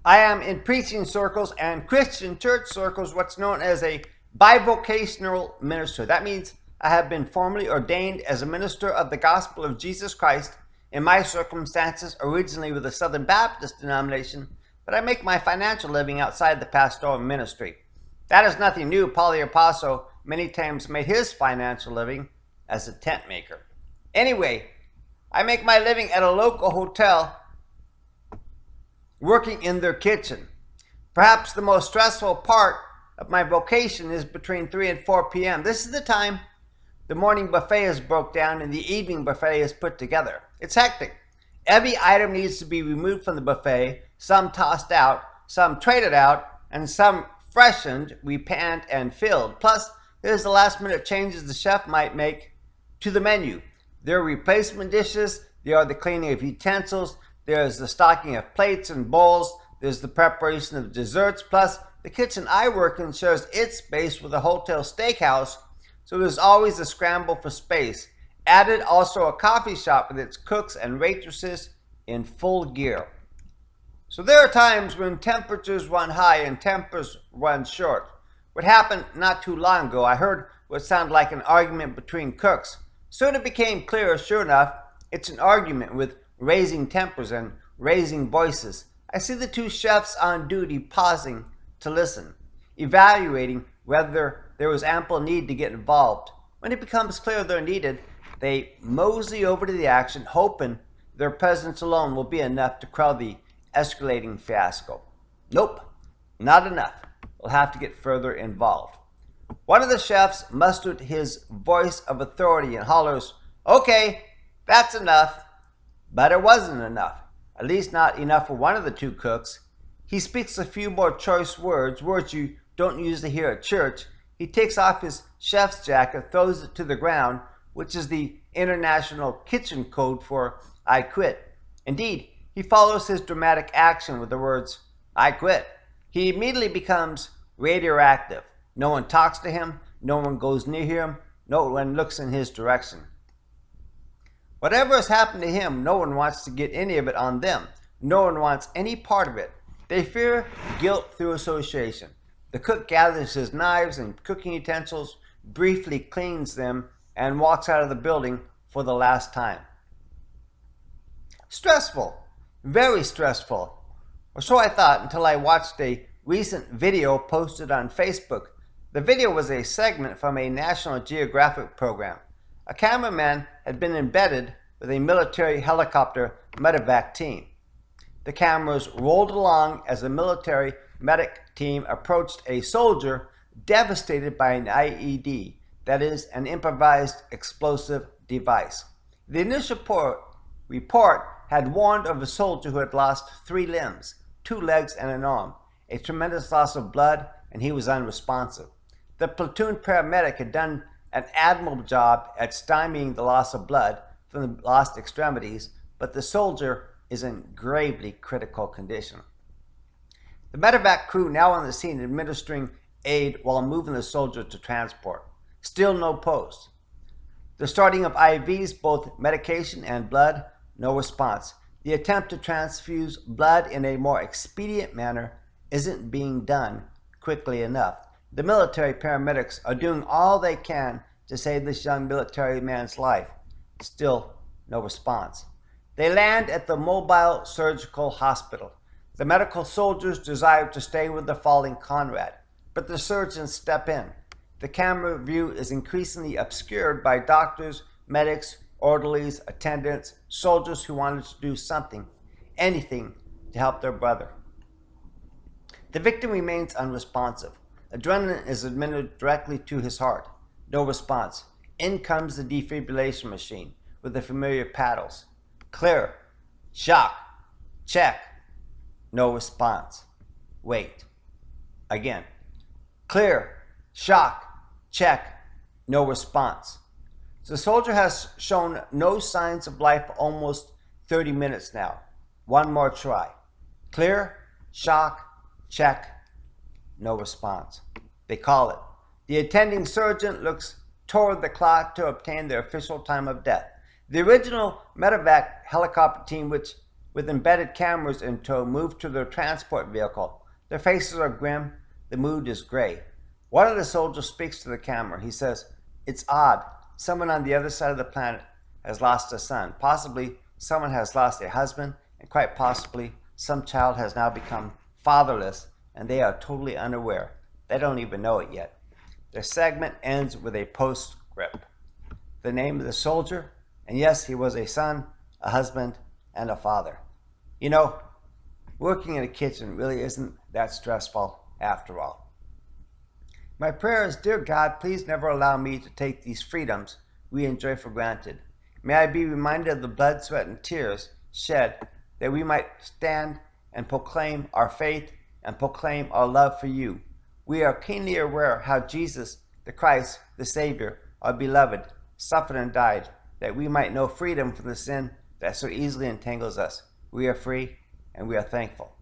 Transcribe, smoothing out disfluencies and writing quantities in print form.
I am in preaching circles and Christian church circles what's known as a bivocational minister. That means I have been formally ordained as a minister of the gospel of Jesus Christ in my circumstances, originally with the Southern Baptist denomination, but I make my financial living outside the pastoral ministry. That is nothing new. Paul the Apostle many times made his financial living as a tent maker. Anyway, I make my living at a local hotel working in their kitchen. Perhaps the most stressful part of my vocation is between 3 and 4 p.m. This is the time the morning buffet is broke down and the evening buffet is put together. It's hectic. Every item needs to be removed from the buffet, some tossed out, some traded out, and some freshened, repanned, and filled. Plus, there's the last minute changes the chef might make to the menu. There are replacement dishes, there are the cleaning of utensils, there's the stocking of plates and bowls, there's the preparation of desserts, plus the kitchen I work in shares its space with a hotel steakhouse, so there's always a scramble for space. Added also a coffee shop with its cooks and waitresses in full gear. So there are times when temperatures run high and tempers run short. What happened not too long ago, I heard what sounded like an argument between cooks. Soon it became clear, sure enough, it's an argument with raising tempers and raising voices. I see the two chefs on duty pausing to listen, evaluating whether there was ample need to get involved. When it becomes clear they're needed, they mosey over to the action, hoping their presence alone will be enough to quell the escalating fiasco. Nope, not enough. We'll have to get further involved. One of the chefs mustered his voice of authority and hollers, "Okay, that's enough." But it wasn't enough, at least not enough for one of the two cooks. He speaks a few more choice words you don't usually hear at church. He takes off his chef's jacket, throws it to the ground, which is the international kitchen code for "I quit." Indeed, he follows his dramatic action with the words, "I quit." He immediately becomes radioactive. No one talks to him, no one goes near him, no one looks in his direction. Whatever has happened to him, no one wants to get any of it on them. No one wants any part of it. They fear guilt through association. The cook gathers his knives and cooking utensils, briefly cleans them, and walks out of the building for the last time. Stressful. Very stressful. Or so I thought until I watched a recent video posted on Facebook. The video was a segment from a National Geographic program. A cameraman had been embedded with a military helicopter medevac team. The cameras rolled along as the military medic team approached a soldier devastated by an IED, that is, an improvised explosive device. The initial report had warned of a soldier who had lost 3 limbs, 2 legs and an arm, a tremendous loss of blood, and he was unresponsive. The platoon paramedic had done an admirable job at stymieing the loss of blood from the lost extremities, but the soldier is in gravely critical condition. The medevac crew now on the scene administering aid while moving the soldier to transport. Still no pulse. The starting of IVs, both medication and blood, no response. The attempt to transfuse blood in a more expedient manner isn't being done quickly enough. The military paramedics are doing all they can to save this young military man's life. Still no response. They land at the mobile surgical hospital. The medical soldiers desire to stay with the fallen comrade, but the surgeons step in. The camera view is increasingly obscured by doctors, medics, orderlies, attendants, soldiers who wanted to do something, anything, to help their brother. The victim remains unresponsive. Adrenaline is administered directly to his heart. No response. In comes the defibrillation machine with the familiar paddles. Clear. Shock. Check. No response. Wait. Again. Clear. Shock. Check. No response. The soldier has shown no signs of life for almost 30 minutes now. One more try. Clear. Shock. Check. No response. They call it. The attending surgeon looks toward the clock to obtain their official time of death. The original medevac helicopter team, which with embedded cameras in tow, move to their transport vehicle. Their faces are grim. The mood is gray. One of the soldiers speaks to the camera. He says, "It's odd. Someone on the other side of the planet has lost a son. Possibly someone has lost a husband, and quite possibly some child has now become fatherless, and they are totally unaware. They don't even know it yet." The segment ends with a postscript. The name of the soldier, and yes, he was a son, a husband, and a father. You know, working in a kitchen really isn't that stressful after all. My prayer is, dear God, please never allow me to take these freedoms we enjoy for granted. May I be reminded of the blood, sweat, and tears shed that we might stand and proclaim our faith and proclaim our love for you. We are keenly aware how Jesus, the Christ, the Savior, our beloved, suffered and died, that we might know freedom from the sin that so easily entangles us. We are free and we are thankful.